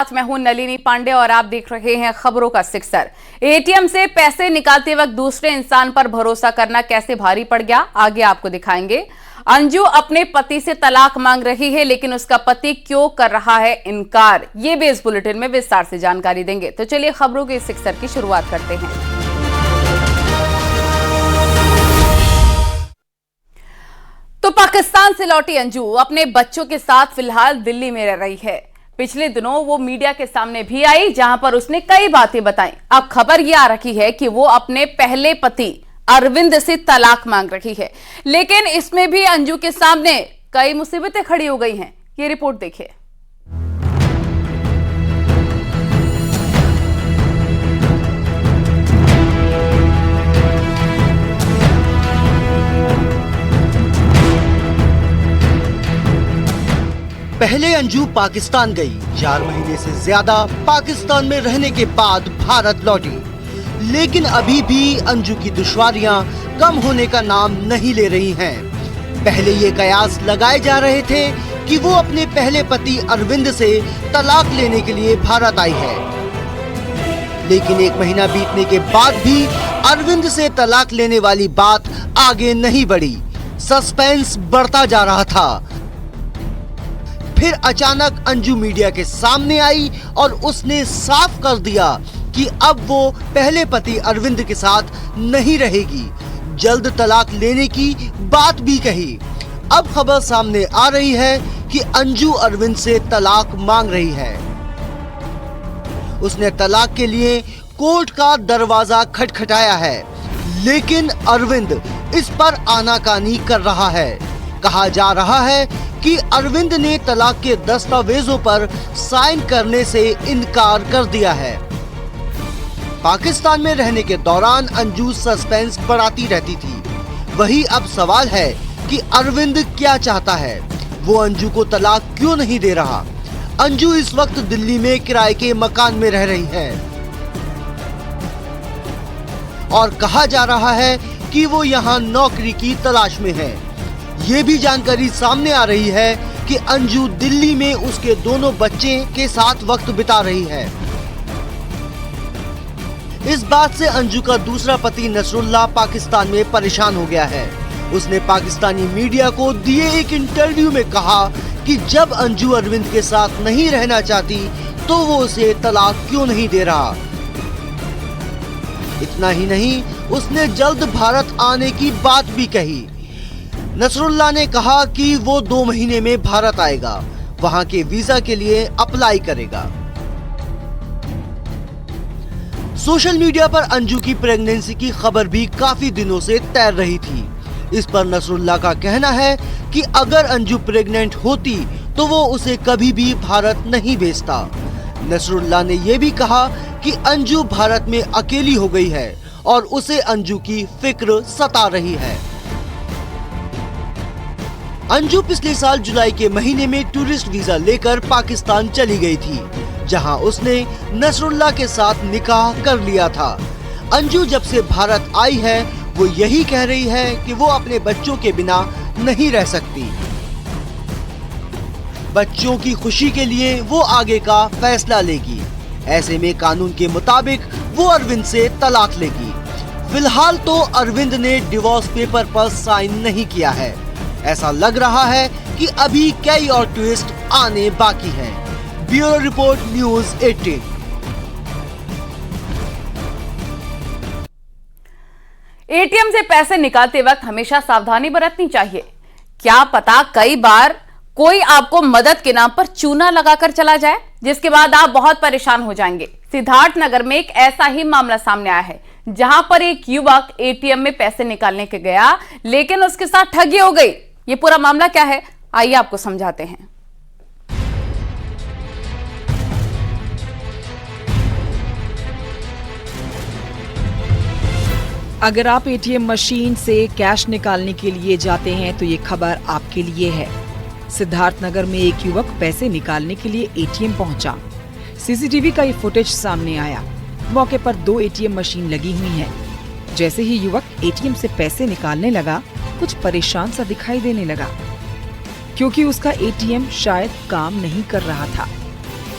साथ मैं हूं नलिनी पांडे और आप देख रहे हैं खबरों का सिक्सर। एटीएम से पैसे निकालते वक्त दूसरे इंसान पर भरोसा करना कैसे भारी पड़ गया, आगे आपको दिखाएंगे। अंजू अपने पति से तलाक मांग रही है, लेकिन उसका पति क्यों कर रहा है इनकार, ये भी इस बुलेटिन में विस्तार से जानकारी देंगे। तो चलिए खबरों के इस सिक्सर की शुरुआत करते हैं। तो पाकिस्तान से लौटी अंजू अपने बच्चों के साथ फिलहाल दिल्ली में रह रही है। पिछले दिनों वो मीडिया के सामने भी आई, जहां पर उसने कई बातें बताई। अब खबर ये आ रही है कि वो अपने पहले पति अरविंद से तलाक मांग रही है, लेकिन इसमें भी अंजू के सामने कई मुसीबतें खड़ी हो गई हैं। ये रिपोर्ट देखिए। पहले अंजू पाकिस्तान गई, 4 महीने से ज्यादा पाकिस्तान में रहने के बाद भारत लौटी, लेकिन अभी भी अंजू की दुश्वारियां कम होने का नाम नहीं ले रही हैं। पहले ये कयास लगाए जा रहे थे कि वो अपने पहले पति अरविंद से तलाक लेने के लिए भारत आई है, लेकिन 1 महीना बीतने के बाद भी अरविंद से तलाक लेने वाली बात आगे नहीं बढ़ी। सस्पेंस बढ़ता जा रहा था। फिर अचानक अंजू मीडिया के सामने आई और उसने साफ कर दिया कि अब वो पहले पति अरविंद के साथ नहीं रहेगी। जल्द तलाक लेने की बात भी कही। अब खबर सामने आ रही है कि अंजू अरविंद से तलाक मांग रही है। उसने तलाक के लिए कोर्ट का दरवाजा खटखटाया है, लेकिन अरविंद इस पर आनाकानी कर रहा है। कहा जा रहा है कि अरविंद ने तलाक के दस्तावेजों पर साइन करने से इनकार कर दिया है। पाकिस्तान में रहने के दौरान अंजू सस्पेंस बढ़ाती रहती थी। वही अब सवाल है कि अरविंद क्या चाहता है, वो अंजू को तलाक क्यों नहीं दे रहा। अंजू इस वक्त दिल्ली में किराए के मकान में रह रही है और कहा जा रहा है कि वो यहाँ नौकरी की तलाश में है। ये भी जानकारी सामने आ रही है कि अंजू दिल्ली में उसके दोनों बच्चे के साथ वक्त बिता रही है। इस बात से अंजू का दूसरा पति नसरुल्लाह पाकिस्तान में परेशान हो गया है। उसने पाकिस्तानी मीडिया को दिए एक इंटरव्यू में कहा कि जब अंजू अरविंद के साथ नहीं रहना चाहती तो वो उसे तलाक क्यों नहीं दे रहा। इतना ही नहीं, उसने जल्द भारत आने की बात भी कही। नसरुल्लाह ने कहा कि वो 2 महीने में भारत आएगा, वहां के वीजा के लिए अप्लाई करेगा। सोशल मीडिया पर अंजू की प्रेगनेंसी की खबर भी काफी दिनों से तैर रही थी। इस पर नसरुल्लाह का कहना है कि अगर अंजू प्रेग्नेंट होती तो वो उसे कभी भी भारत नहीं भेजता। नसरुल्लाह ने यह भी कहा कि अंजू भारत में अकेली हो गई है और उसे अंजू की फिक्र सता रही है। अंजू पिछले साल जुलाई के महीने में टूरिस्ट वीजा लेकर पाकिस्तान चली गई थी, जहां उसने नसरुल्लाह के साथ निकाह कर लिया था। अंजू जब से भारत आई है वो यही कह रही है कि वो अपने बच्चों के बिना नहीं रह सकती। बच्चों की खुशी के लिए वो आगे का फैसला लेगी। ऐसे में कानून के मुताबिक वो अरविंद से तलाक लेगी। फिलहाल तो अरविंद ने डिवोर्स पेपर पर साइन नहीं किया है। ऐसा लग रहा है कि अभी कई और ट्विस्ट आने बाकी हैं। Bureau report news 18। एटीएम से पैसे निकालते वक्त हमेशा सावधानी बरतनी चाहिए। क्या पता कई बार कोई आपको मदद के नाम पर चूना लगाकर चला जाए, जिसके बाद आप बहुत परेशान हो जाएंगे। सिद्धार्थनगर में एक ऐसा ही मामला सामने आया है, जहां पर एक युवक एटीएम में पैसे निकालने के गया, लेकिन उसके साथ ठगी हो गई। ये पूरा मामला क्या है, आइए आपको समझाते हैं। अगर आप एटीएम मशीन से कैश निकालने के लिए जाते हैं तो ये खबर आपके लिए है। सिद्धार्थनगर में एक युवक पैसे निकालने के लिए एटीएम पहुंचा। सीसीटीवी का ये फुटेज सामने आया। मौके पर 2 एटीएम मशीन लगी हुई हैं। जैसे ही युवक एटीएम से पैसे निकालने लगा, कुछ परेशान सा दिखाई देने लगा, क्योंकि उसका एटीएम शायद काम नहीं कर रहा था।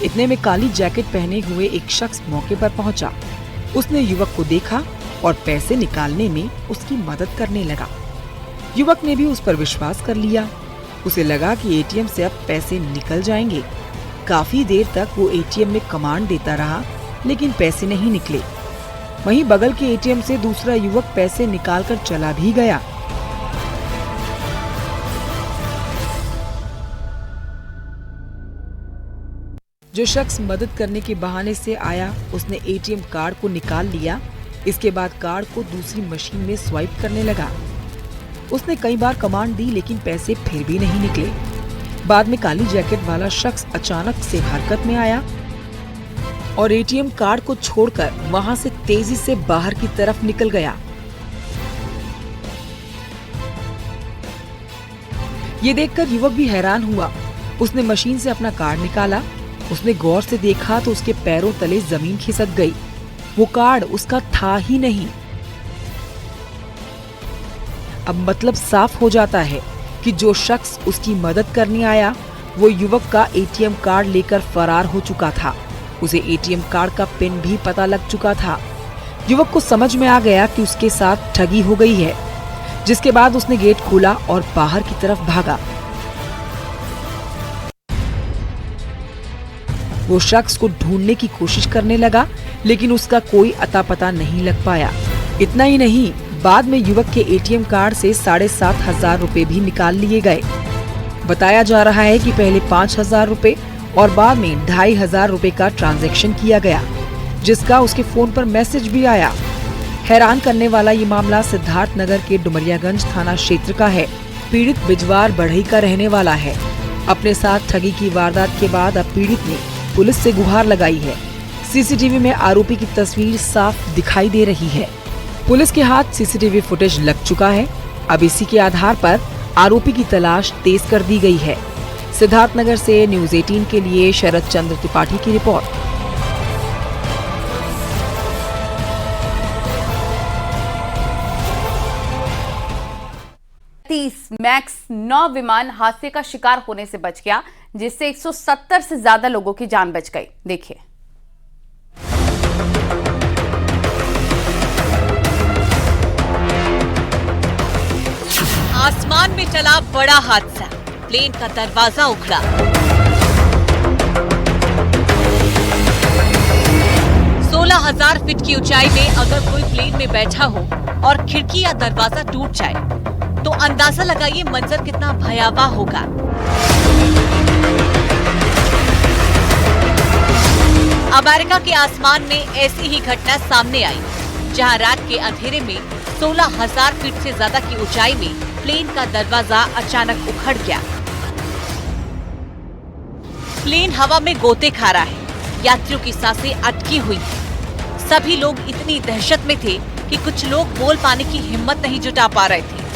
इतने में काली जैकेट पहने हुए एक शख्स मौके पर पहुंचा। उसने युवक को देखा और पैसे निकालने में उसकी मदद करने लगा। युवक ने भी उस पर विश्वास कर लिया। उसे लगा कि एटीएम से अब पैसे निकल जाएंगे। काफी देर तक वो एटीएम में कमांड देता रहा, लेकिन पैसे नहीं निकले। वहीं बगल के एटीएम से दूसरा युवक पैसे निकालकर चला भी गया। जो शख्स मदद करने के बहाने से आया, उसने एटीएम कार्ड को निकाल लिया। इसके बाद कार्ड को दूसरी मशीन में स्वाइप करने लगा। उसने कई बार कमांड दी, लेकिन पैसे फिर भी नहीं निकले। बाद में काली जैकेट वाला शख्स अचानक से हरकत में आया और एटीएम कार्ड को छोड़कर वहां से तेजी से बाहर की तरफ निकल गया। ये देखकर युवक भी हैरान हुआ। उसने मशीन से अपना कार्ड निकाला। उसने गौर से देखा तो उसके पैरों तले जमीन खिसक गई। वो कार्ड उसका था ही नहीं। अब मतलब साफ हो जाता है कि जो शख्स उसकी मदद करने आया, वो युवक का एटीएम कार्ड लेकर फरार हो चुका था। उसे एटीएम कार्ड का पिन भी पता लग चुका था। युवक को समझ में आ गया कि उसके साथ ठगी हो गई है, जिसके बाद उसने गेट खोला और बाहर की तरफ भागा। वो शख्स को ढूंढने की कोशिश करने लगा, लेकिन उसका कोई अता पता नहीं लग पाया। इतना ही नहीं, बाद में युवक के एटीएम कार्ड से 7,500 रुपए भी निकाल लिए गए। बताया जा रहा है कि पहले 5,000 रुपए और बाद में 2,500 रुपए का ट्रांजैक्शन किया गया, जिसका उसके फोन पर मैसेज भी आया। हैरान करने वाला ये मामला सिद्धार्थ नगर के डुमरियागंज थाना क्षेत्र का है। पीड़ित बिजवार बढ़ई का रहने वाला है। अपने साथ ठगी की वारदात के बाद अब पीड़ित ने पुलिस से गुहार लगाई है। सीसीटीवी में आरोपी की तस्वीर साफ दिखाई दे रही है। पुलिस के हाथ सीसीटीवी फुटेज लग चुका है। अब इसी के आधार पर आरोपी की तलाश तेज कर दी गई है। सिद्धार्थनगर से न्यूज़ 18 के लिए शरद चंद्र त्रिपाठी की रिपोर्ट। 30 मैक्स 9 विमान हादसे का शिकार होने से बच गया, जिससे 170 से ज्यादा लोगों की जान बच गई। देखिए। आसमान में चला बड़ा हादसा, प्लेन का दरवाजा उखड़ा। सोलह 16,000 फीट की ऊंचाई में अगर कोई प्लेन में बैठा हो और खिड़की या दरवाजा टूट जाए तो अंदाजा लगाइए मंजर कितना भयावह होगा। अमेरिका के आसमान में ऐसी ही घटना सामने आई, जहां रात के अंधेरे में 16,000 फीट से ज्यादा की ऊंचाई में प्लेन का दरवाजा अचानक उखड़ गया। प्लेन हवा में गोते खा रहा है, यात्रियों की सांसें अटकी हुई हैं। सभी लोग इतनी दहशत में थे कि कुछ लोग बोल पाने की हिम्मत नहीं जुटा पा रहे थे।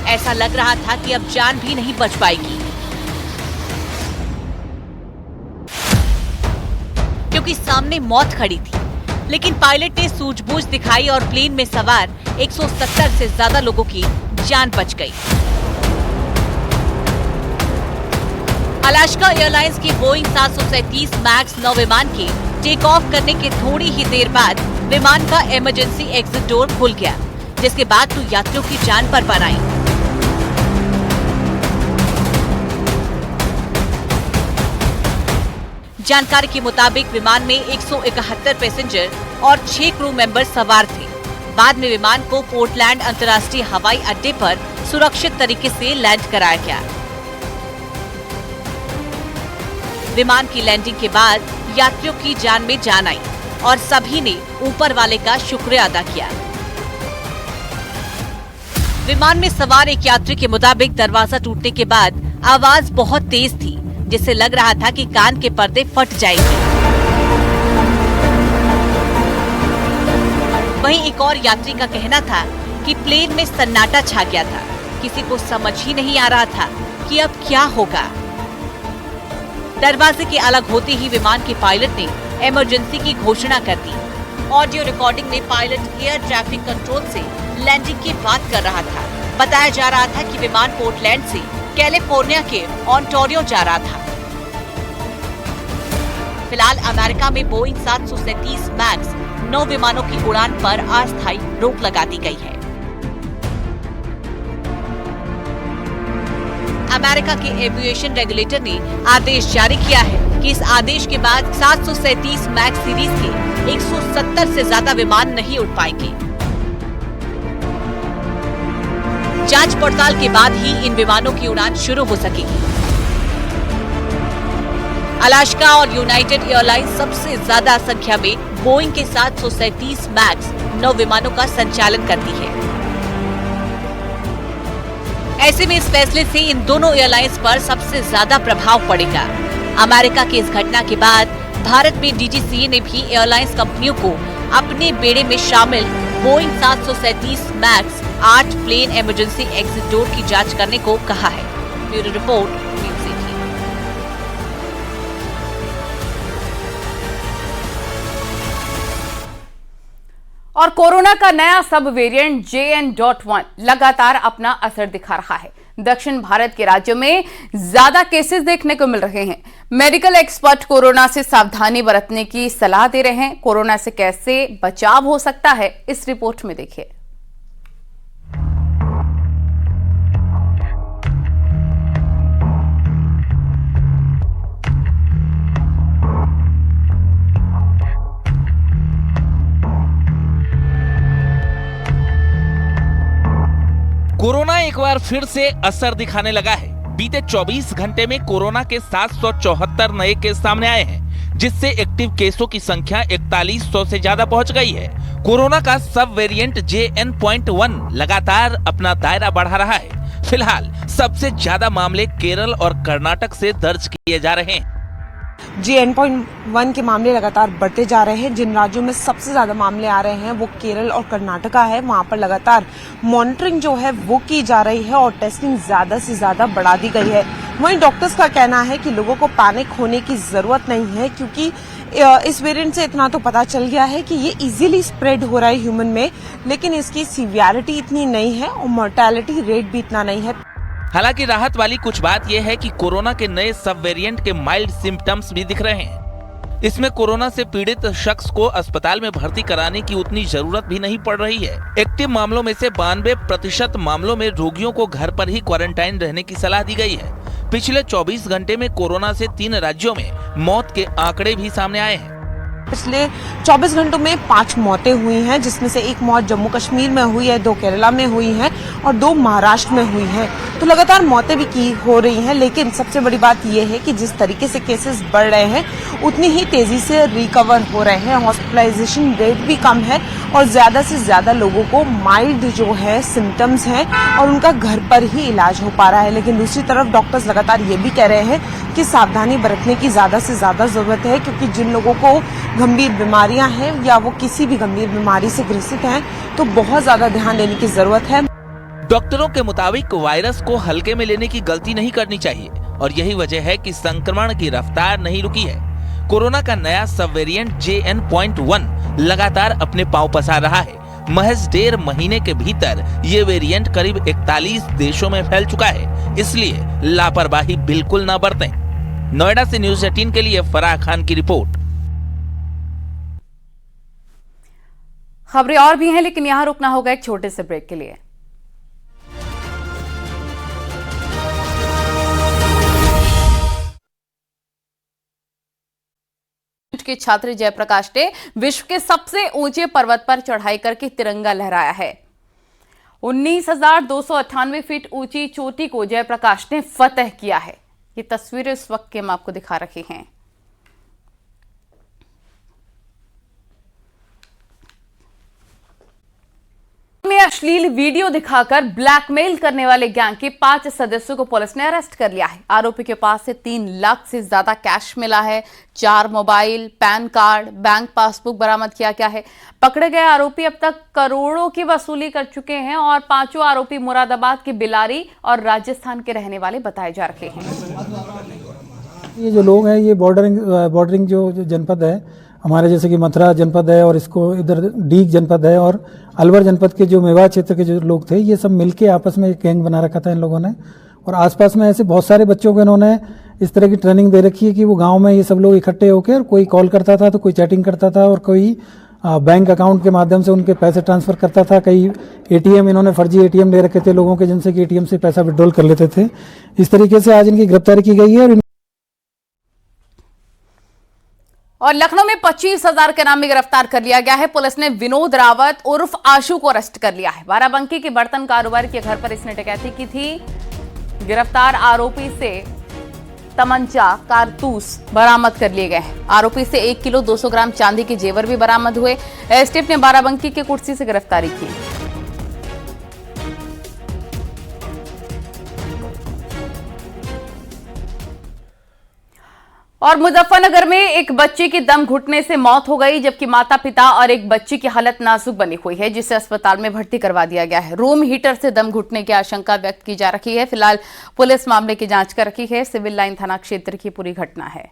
ऐसा लग रहा था कि अब जान भी नहीं बच पाएगी, क्योंकि सामने मौत खड़ी थी। लेकिन पायलट ने सूझबूझ दिखाई और प्लेन में सवार 170 से ज्यादा लोगों की जान बच गई। अलास्का एयरलाइंस की बोइंग 737 मैक्स 9 विमान के टेक ऑफ करने के थोड़ी ही देर बाद विमान का इमरजेंसी एग्जिट डोर खुल गया, जिसके बाद तो यात्रियों की जान पर पार आई। जानकारी के मुताबिक विमान में 171 पैसेंजर और 6 क्रू मेंबर सवार थे। बाद में विमान को पोर्टलैंड अंतर्राष्ट्रीय हवाई अड्डे पर सुरक्षित तरीके से लैंड कराया गया। विमान की लैंडिंग के बाद यात्रियों की जान में जान आई और सभी ने ऊपर वाले का शुक्रिया अदा किया। विमान में सवार एक यात्री के मुताबिक दरवाजा टूटने के बाद आवाज बहुत तेज थी, जिससे लग रहा था कि कान के पर्दे फट जाएंगे। वहीं एक और यात्री का कहना था कि प्लेन में सन्नाटा छा गया था। किसी को समझ ही नहीं आ रहा था कि अब क्या होगा। दरवाजे के अलग होते ही विमान के पायलट ने इमरजेंसी की घोषणा कर दी। ऑडियो रिकॉर्डिंग में पायलट एयर ट्रैफिक कंट्रोल से लैंडिंग की बात कर रहा था। बताया जा रहा था कि विमान पोर्टलैंड से कैलिफोर्निया के ओंटारियो जा रहा था। फिलहाल अमेरिका में बोइंग 737 मैक्स 9 विमानों की उड़ान पर अस्थायी रोक लगा दी गई है। अमेरिका के एविएशन रेगुलेटर ने आदेश जारी किया है कि इस आदेश के बाद 737 मैक्स सीरीज के 170 से ज्यादा विमान नहीं उड़ पाएंगे। जांच पड़ताल के बाद ही इन विमानों की उड़ान शुरू हो सकेगी। अलास्का और यूनाइटेड एयरलाइंस सबसे ज्यादा संख्या में बोइंग के 737 मैक्स 9 विमानों का संचालन करती है। ऐसे में इस फैसले से इन दोनों एयरलाइंस पर सबसे ज्यादा प्रभाव पड़ेगा। अमेरिका की इस घटना के बाद भारत में DGCA ने भी एयरलाइंस कंपनियों को अपने बेड़े में शामिल Boeing 737 max 8 plane emergency exit door की जांच करने को कहा है। Bureau report, news 18। और कोरोना का नया सब वेरिएंट JN.1 लगातार अपना असर दिखा रहा है। दक्षिण भारत के राज्यों में ज्यादा केसेस देखने को मिल रहे हैं। मेडिकल एक्सपर्ट कोरोना से सावधानी बरतने की सलाह दे रहे हैं। कोरोना से कैसे बचाव हो सकता है, इस रिपोर्ट में देखिए। कोरोना एक बार फिर से असर दिखाने लगा है। बीते 24 घंटे में कोरोना के 774 नए केस सामने आए हैं, जिससे एक्टिव केसों की संख्या 4100 से ज्यादा पहुंच गई है। कोरोना का सब वेरिएंट JN.1 लगातार अपना दायरा बढ़ा रहा है। फिलहाल सबसे ज्यादा मामले केरल और कर्नाटक से दर्ज किए जा रहे हैं। JN.1 के मामले लगातार बढ़ते जा रहे हैं। जिन राज्यों में सबसे ज्यादा मामले आ रहे हैं वो केरल और कर्नाटका है। वहां पर लगातार मॉनिटरिंग जो है वो की जा रही है और टेस्टिंग ज्यादा से ज्यादा बढ़ा दी गई है। वहीं डॉक्टर्स का कहना है कि लोगों को पैनिक होने की जरूरत नहीं है, क्योंकि इस वेरिएंट से इतना तो पता चल गया है कि ये इजीली स्प्रेड हो रहा है ह्यूमन में, लेकिन इसकी सीवियरिटी इतनी नहीं है और मोर्टेलिटी रेट भी इतना नहीं है। हालांकि राहत वाली कुछ बात यह है कि कोरोना के नए सब वेरिएंट के माइल्ड सिम्टम्स भी दिख रहे हैं। इसमें कोरोना से पीड़ित शख्स को अस्पताल में भर्ती कराने की उतनी जरूरत भी नहीं पड़ रही है। एक्टिव मामलों में से 92% मामलों में रोगियों को घर पर ही क्वारंटाइन रहने की सलाह दी गई है। पिछले 24 घंटे में कोरोना से 3 राज्यों में मौत के आंकड़े भी सामने आए हैं। पिछले 24 घंटों में 5 मौतें हुई हैं, जिसमें से 1 मौत जम्मू कश्मीर में हुई है, 2 केरला में हुई है और 2 महाराष्ट्र में हुई है। तो लगातार मौतें भी हो रही हैं, लेकिन सबसे बड़ी बात यह है कि जिस तरीके से केसेस बढ़ रहे हैं उतनी ही तेजी से रिकवर हो रहे हैं। हॉस्पिटलाइजेशन रेट भी कम है और ज्यादा से ज्यादा लोगों को माइल्ड जो है सिम्टम्स हैं और उनका घर पर ही इलाज हो पा रहा है। लेकिन दूसरी तरफ डॉक्टर्स लगातार ये भी कह रहे हैं कि सावधानी बरतने की ज्यादा से ज्यादा जरूरत है, क्योंकि जिन लोगों को गंभीर बीमारियां हैं या वो किसी भी गंभीर बीमारी से ग्रसित हैं तो बहुत ज्यादा ध्यान देने की जरूरत है। डॉक्टरों के मुताबिक वायरस को हल्के में लेने की गलती नहीं करनी चाहिए और यही वजह है कि संक्रमण की रफ्तार नहीं रुकी है। कोरोना का नया सब वेरिएंट JN.1 लगातार अपने पांव पसार रहा है। महज 1.5 महीने के भीतर ये वेरिएंट करीब 41 देशों में फैल चुका है, इसलिए लापरवाही बिल्कुल न बरतें। नोएडा से न्यूज़ 18 के लिए फराह खान की रिपोर्ट। खबरें और भी हैं, लेकिन यहां रुकना होगा एक छोटे से ब्रेक के लिए। के छात्र जयप्रकाश ने विश्व के सबसे ऊंचे पर्वत पर चढ़ाई करके तिरंगा लहराया है। 19,298 फीट ऊंची चोटी को जयप्रकाश ने फतह किया है। ये तस्वीरें इस वक्त के हम आपको दिखा रहे हैं। में अश्लील वीडियो दिखाकर ब्लैकमेल करने वाले गैंग के 5 सदस्यों को पुलिस ने अरेस्ट कर लिया है। आरोपी के पास से 3 लाख से ज्यादा कैश मिला है। 4 mobile, pan card, bank passbook बरामद किया गया है। पकड़े गए आरोपी अब तक करोड़ों की वसूली कर चुके हैं और 5 आरोपी मुरादाबाद के बिलारी और राजस्थान के रहने वाले बताए जा रहे हैं। ये जो लोग हैं ये बॉर्डरिंग जो जनपद है हमारे, जैसे कि मथुरा जनपद है और इसको इधर डीग जनपद है और अलवर जनपद के जो मेवाड़ क्षेत्र के जो लोग थे, ये सब मिलके आपस में एक गैंग बना रखा था इन लोगों ने। और आसपास में ऐसे बहुत सारे बच्चों को इन्होंने इस तरह की ट्रेनिंग दे रखी है कि वो गांव में ये सब लोग इकट्ठे होकर कोई कॉल करता था तो कोई चैटिंग करता था और कोई बैंक अकाउंट के माध्यम से उनके पैसे ट्रांसफर करता था। कई एटीएम इन्होंने फर्जी एटीएम ले रखे थे लोगों के, जिनसे कि एटीएम से पैसा विड्रॉल कर लेते थे। इस तरीके से आज इनकी गिरफ्तारी की गई है। और लखनऊ में 25,000 के नाम में गिरफ्तार कर लिया गया है। पुलिस ने विनोद रावत उर्फ आशु को अरेस्ट कर लिया है। बाराबंकी के बर्तन कारोबारी के घर पर इसने डकैती की थी। गिरफ्तार आरोपी से तमंचा, कारतूस बरामद कर लिए गए हैं। आरोपी से 1 किलो 200 ग्राम चांदी के जेवर भी बरामद हुए। एसटीएफ ने बाराबंकी के कुर्सी से गिरफ्तारी की। और मुजफ्फरनगर में एक बच्चे की दम घुटने से मौत हो गई, जबकि माता पिता और एक बच्ची की हालत नाजुक बनी हुई है, जिसे अस्पताल में भर्ती करवा दिया गया है। रूम हीटर से दम घुटने की आशंका व्यक्त की जा रही है। फिलहाल पुलिस मामले की जांच कर रही है। सिविल लाइन थाना क्षेत्र की पूरी घटना है।